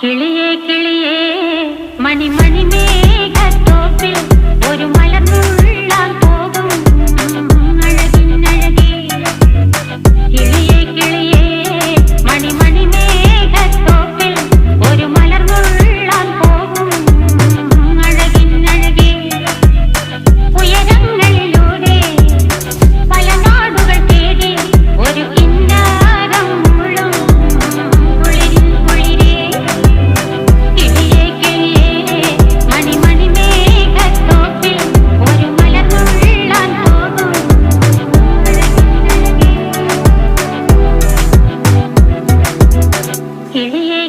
കിളിയേ കിളിയേ മണിമണി മേഘത്തോപ്പിൽ ഒരു മലർന്നുള്ളാൻ പോകും അഴകിനഴകേ. കിളിയേ കിളിയേ മണിമണി മേഘത്തോപ്പിൽ ഒരു മലർന്നുള്ളാൻ പോകും അഴകിനഴകേ. ഉയരങ്ങളിലൂടെ പല നാടുകൾ തേടി ഒരു കിന്നാരം മുള്ളും കുളിരിൻ കുളിരേ. കിളിയേ കിളിയേ മണിമണി മേഘത്തോപ്പിൽ ഒരു മലർന്നുള്ളാൻ പോകും അഴകിനഴകേ. കിളിയേ